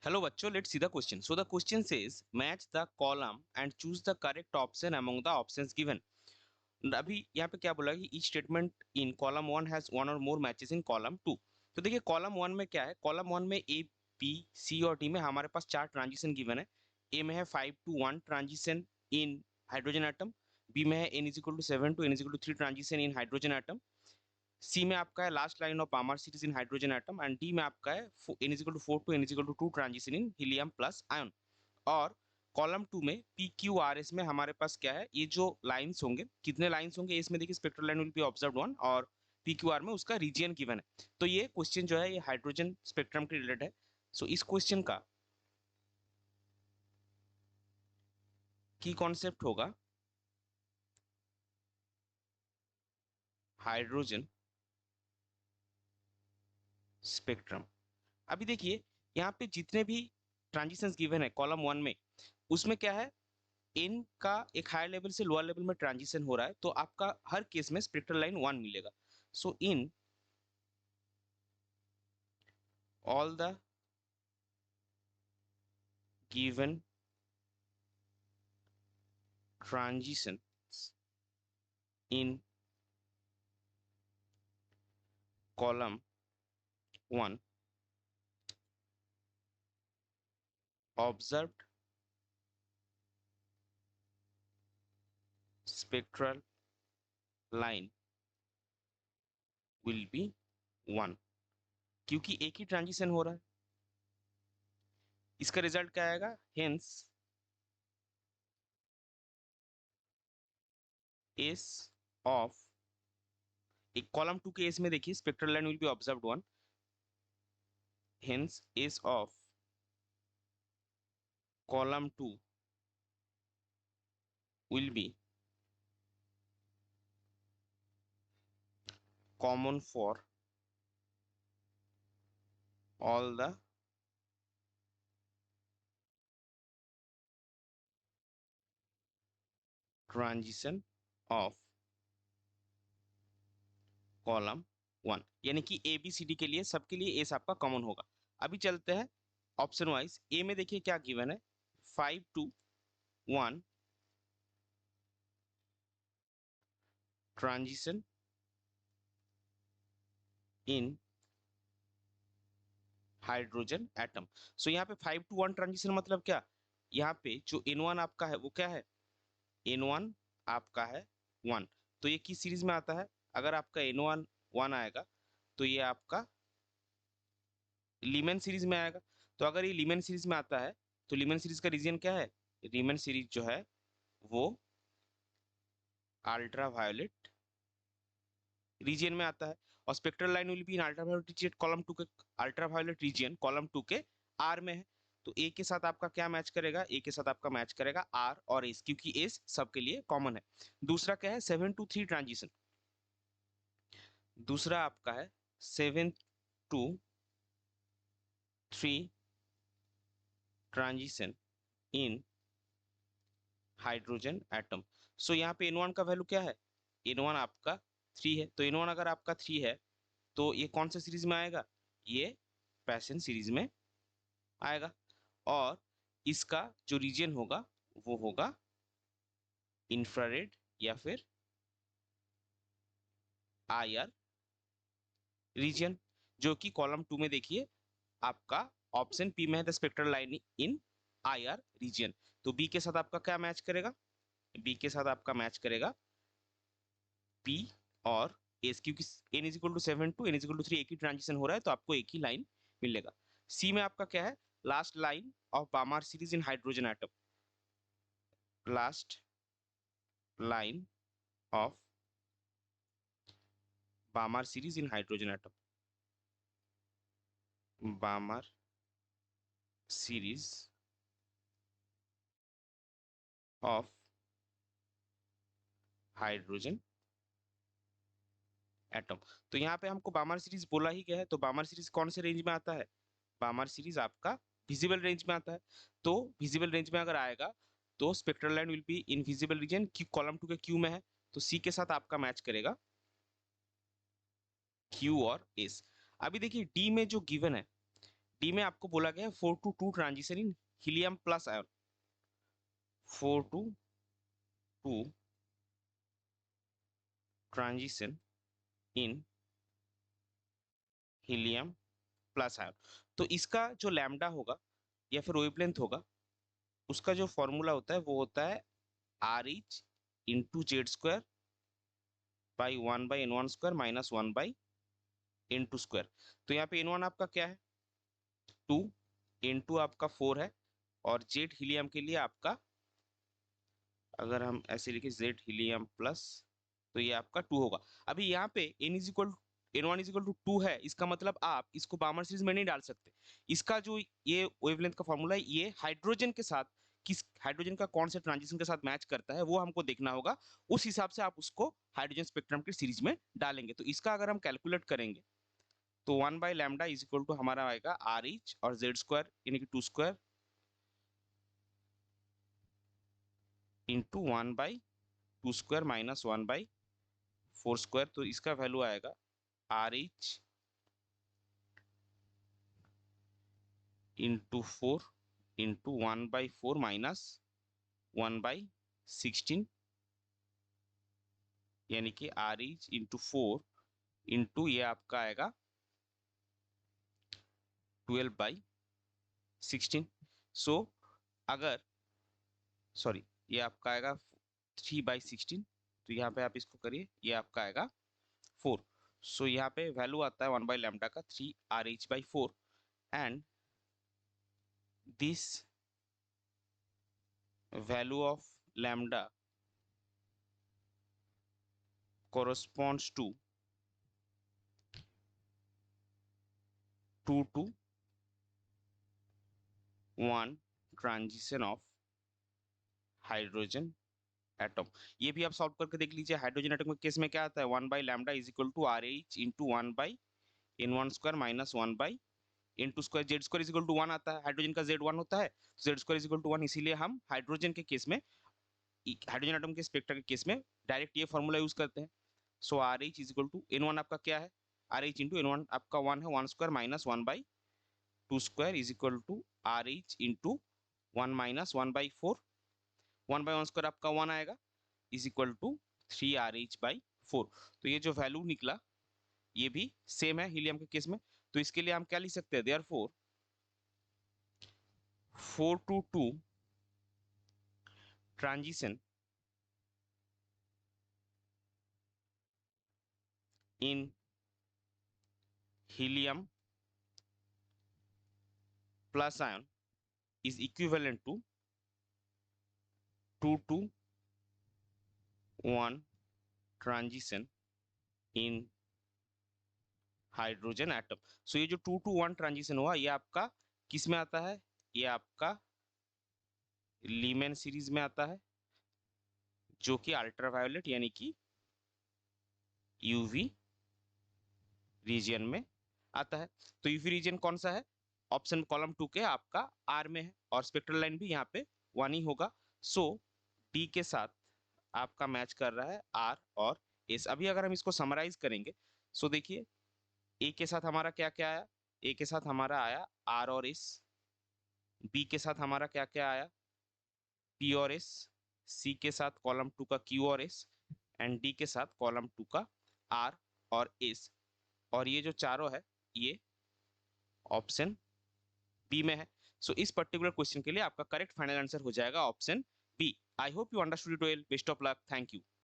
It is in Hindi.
Hello बच्चों, let's see the question. So the question says match the column and choose the correct option among the options given. अभी यहाँ पे क्या बोला कि each statement in column 1 has one or more matches in column 2. तो देखिए column 1 में क्या है, column 1 में A, B, C और D में हमारे पास चार ट्रांजिशन गिवन है. A में है 5 to 1 transition in hydrogen atom, B में है n is equal to 7 to n is equal to 3 transition in hydrogen atom, C में आपका है last line of Balmer series in hydrogen atom and D में आपका है n is equal to 4 to n is equal to 2 transition in helium plus ion. और कॉलम 2 में पी क्यू आर एस में हमारे पास क्या है, ये जो लाइंस होंगे, कितने लाइंस होंगे इसमें देखिए, spectral line will B observed one और पी क्यू आर में उसका रीजियन गिवन है. तो ये क्वेश्चन जो है ये हाइड्रोजन स्पेक्ट्रम के रिलेटेड है. सो इस क्वेश्चन का की कॉन्सेप्ट होगा हाइड्रोजन स्पेक्ट्रम. अभी देखिए यहाँ पे जितने भी ट्रांजिशंस गिवन है कॉलम 1 में, उसमें क्या है, इन का एक हायर लेवल से लोअर लेवल में ट्रांजिशन हो रहा है, तो आपका हर केस में स्पेक्ट्रल लाइन 1 मिलेगा. So in all the given transitions in column 1 observed spectral line will be 1, क्योंकि एक ही ट्रांजिशन हो रहा है. इसका रिजल्ट क्या आएगा, हेंस एस ऑफ, एक कॉलम 2 के एस में देखिए spectral line will B observed 1, hence S of column 2 will be common for all the transition of column 1, यानी कि ए बी सी डी के लिए सबके लिए एस आपका कॉमन होगा. अभी चलते हैं ऑप्शन वाइज. ए में देखिए क्या गिवन है, 5 to 1 transition in hydrogen atom. So यहाँ पे 5 to 1 ट्रांजिशन मतलब क्या, यहाँ पे जो N1 आपका है वो क्या है, N1 आपका है 1. तो ये किस सीरीज में आता है, अगर आपका N1 1 आएगा तो ये आपका लीमेन सीरीज में आएगा. तो अगर ये लीमेन सीरीज में आता है तो लीमेन सीरीज का रीजन क्या है, लीमेन सीरीज जो है वो अल्ट्रावायोलेट रीजन में आता है. और spectral line will be in ultraviolet region column 2 के, अल्ट्रावायोलेट रीजन कॉलम 2 के आर में है. तो ए के साथ आपका क्या मैच करेगा, ए के साथ आपका मैच करेगा आर और एस, क्योंकि एस सबके लिए कॉमन है. दूसरा क्या है, 7 to 3 ट्रांजिशन. दूसरा आपका है 7 to 3 transition in hydrogen atom. So यहाँ पे N1 का वैल्यू क्या है, N1 आपका 3 है. तो N1 अगर आपका 3 है तो ये कौन सा सीरीज में आएगा, ये पैशन सीरीज में आएगा. और इसका जो रीजन होगा वो होगा इंफ्रारेड या फिर आईआर रीजन, जो कि कॉलम 2 में देखिए आपका ऑप्शन पी में है, the spectral line in IR region. तो बी के साथ आपका क्या मैच करेगा, बी के साथ आपका मैच करेगा पी और एस, क्योंकि n is equal to 7 to n is equal to 3 एक ही ट्रांजिशन हो रहा है तो आपको एक ही लाइन मिलेगा. सी में आपका क्या है, last line of Balmer series in hydrogen atom, last line of Balmer series in hydrogen atom, Balmer series of hydrogen atom. तो यहाँ पे हमको बामार सीरीज बोला ही गया है, तो बामार सीरीज कौन से रेंज में आता है, बामार सीरीज आपका विजिबल रेंज में आता है. तो विजिबल रेंज में अगर आएगा तो spectral line will be in visible region, Q column 2 के क्यू में है तो सी के साथ आपका मैच करेगा क्यू और एस. अभी देखिए डी में जो गिवन है, डी में आपको बोला गया है 4 to 2 transition in helium plus ion, 4 to 2 transition in helium plus ion. तो इसका जो लैम्डा होगा या फिर वेवलेंथ होगा, उसका जो फॉर्मूला होता है वो होता है are H into Z square by 1/n1² minus 1/n2²। तो यहाँ पे n1 आपका क्या है 2, n2 आपका 4 है, और जेड हीलियम के लिए आपका, अगर हम ऐसे लिखे जेड हीलियम प्लस, तो ये आपका 2 होगा। अभी यहाँ पे n1 = 2 है, इसका मतलब आप इसको बामर सीरीज में नहीं डाल सकते। इसका जो ये वेवलेंथ का फॉर्मूला है, ये हाइड्रोजन के साथ, किस हाइड्रोजन का कौन से ट्रांजिशन के साथ मैच करता है वो हमको देखना होगा। उस हिसाब से आप उसको हाइड्रोजन स्पेक्ट्रम की सीरीज में डालेंगे। तो इसका अगर हम कैलकुलेट करेंगे तो 1/λ इज इक्वल टू हमारा आएगा आर एच और जेड स्क्वायर यानी कि 2² इंटू 1/2² माइनस 1/4²। तो इसका वैल्यू आएगा are H into 4 into 1/4 minus 1/16, यानी कि आर एच इंटू 4 इंटू ये आपका आएगा 12/16। सो अगर, सॉरी, ये आपका आएगा 3/16, तो यहाँ पे आप इसको करिए, ये आपका आएगा 4। सो यहाँ पे वैल्यू आता है 1/λ का 3 RH/4, and this value of lambda corresponds to 2 to 1 transition of hydrogen atom. ये भी आप सॉल्व करके देख लीजिए। हाइड्रोजन एटम के केस में क्या आता है 1/λ is equal to R H into 1/n1² minus 1/n2²। Z square is equal to 1 आता है, हाइड्रोजन का जेड 1 होता है, Z square is equal to 1। इसीलिए हम हाइड्रोजन के केस में, हाइड्रोजन एटम के स्पेक्ट्रा के केस में डायरेक्ट ये फॉर्मूला यूज करते हैं। So R H is equal to n1 आपका क्या है, आर एच इंटू n1 आपका 1 है, 1² minus 1/2² is equal to R H into 1 minus 1/4, 1/1² आपका 1 आएगा, इज इक्वल टू 3RH/4। तो ये जो वैल्यू निकला ये भी सेम है हीलियम के केस में। तो इसके लिए हम क्या लिख सकते हैं, therefore 4 to 2 transition in helium plus ion is equivalent to 2 to 1 transition in hydrogen atom. सो ये जो 2 to 1 ट्रांजिशन हुआ, ये आपका किस में आता है, ये आपका लीमैन सीरीज में आता है, जो कि अल्ट्रावायोलेट यानी कि यूवी रीजन में आता है। तो यूवी रीजन कौन सा है, ऑप्शन कॉलम 2 के आपका आर में है, और स्पेक्ट्रल लाइन भी यहाँ पे 1 ही होगा। सो डी के साथ आपका मैच कर रहा है आर और एस। अभी अगर हम इसको समराइज करेंगे, सो देखिए ए के साथ हमारा क्या क्या आया, ए के साथ हमारा आया आर और एस, बी के साथ हमारा क्या क्या आया पी और एस, सी के साथ कॉलम 2 का क्यू और एस, एंड डी के साथ कॉलम 2 का आर और एस। और ये जो चारों है ये ऑप्शन बी में है। सो इस पर्टिकुलर क्वेश्चन के लिए आपका करेक्ट फाइनल आंसर हो जाएगा option B. I hope you understood it well. Best of luck. Thank you.